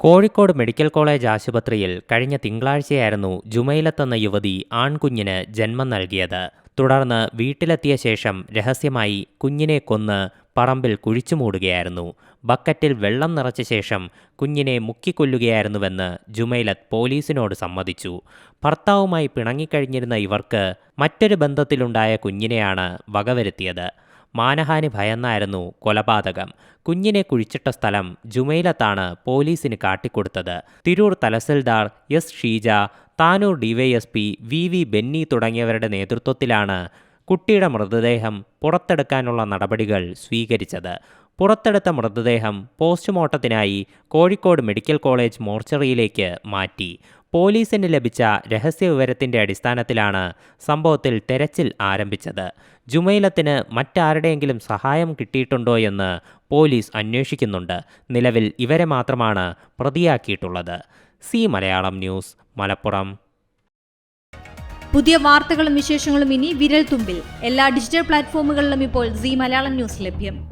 Kozhikode medical college ആശുപത്രിയിൽ കഴിഞ്ഞ തിങ്കളാഴ്ചയായിരുന്നു ജുമൈലത്തെന്ന യുവതി ആൺകുഞ്ഞിന് ജന്മം നൽകിയത്. തുടർന്ന് വീട്ടിലെത്തിയ ശേഷം രഹസ്യമായി കുഞ്ഞിനെ കൊന്ന് പറമ്പിൽ കുഴിച്ചുമൂടുകയായിരുന്നു. ബക്കറ്റിൽ വെള്ളം നിറച്ച ശേഷം കുഞ്ഞിനെ മുക്കിക്കൊല്ലുകയായിരുന്നുവെന്ന് ജുമൈലത്ത് പോലീസിനോട് സമ്മതിച്ചു. ഭർത്താവുമായി പിണങ്ങിക്കഴിഞ്ഞിരുന്ന ഇവർക്ക് മറ്റൊരു ബന്ധത്തിലുണ്ടായ കുഞ്ഞിനെയാണ് വകവരുത്തിയത്. മാനഹാനി ഭയന്നായിരുന്നു കൊലപാതകം. കുഞ്ഞിനെ കുഴിച്ചിട്ട സ്ഥലം ജുമൈലത്താണ് പോലീസിന് കാട്ടിക്കൊടുത്തത്. Tirur tahsildar S Sheeja, Tanur DYSP V Benny തുടങ്ങിയവരുടെ നേതൃത്വത്തിലാണ് കുട്ടിയുടെ മൃതദേഹം പുറത്തെടുക്കാനുള്ള നടപടികൾ സ്വീകരിച്ചത്. പുറത്തെടുത്ത മൃതദേഹം പോസ്റ്റ്മോർട്ടത്തിനായി കോഴിക്കോട് മെഡിക്കൽ കോളേജ് മോർച്ചറിയിലേക്ക് മാറ്റി. പോലീസിന് ലഭിച്ച രഹസ്യവിവരത്തിന്റെ അടിസ്ഥാനത്തിലാണ് സംഭവത്തിൽ തെരച്ചിൽ ആരംഭിച്ചത്. ജുമൈലത്തിന് മറ്റാരുടെയെങ്കിലും സഹായം കിട്ടിയിട്ടുണ്ടോ എന്ന് പോലീസ് അന്വേഷിക്കുന്നുണ്ട്. നിലവിൽ ഇവരെ മാത്രമാണ് പ്രതിയാക്കിയിട്ടുള്ളത്. മലയാളം ന്യൂസ്, മലപ്പുറം. പുതിയ വാർത്തകളും വിശേഷങ്ങളും ഇനി വിരൽ തുമ്പിൽ. എല്ലാ ഡിജിറ്റൽ പ്ലാറ്റ്ഫോമുകളിലും ഇപ്പോൾ മലയാളം ന്യൂസ് ലഭ്യം.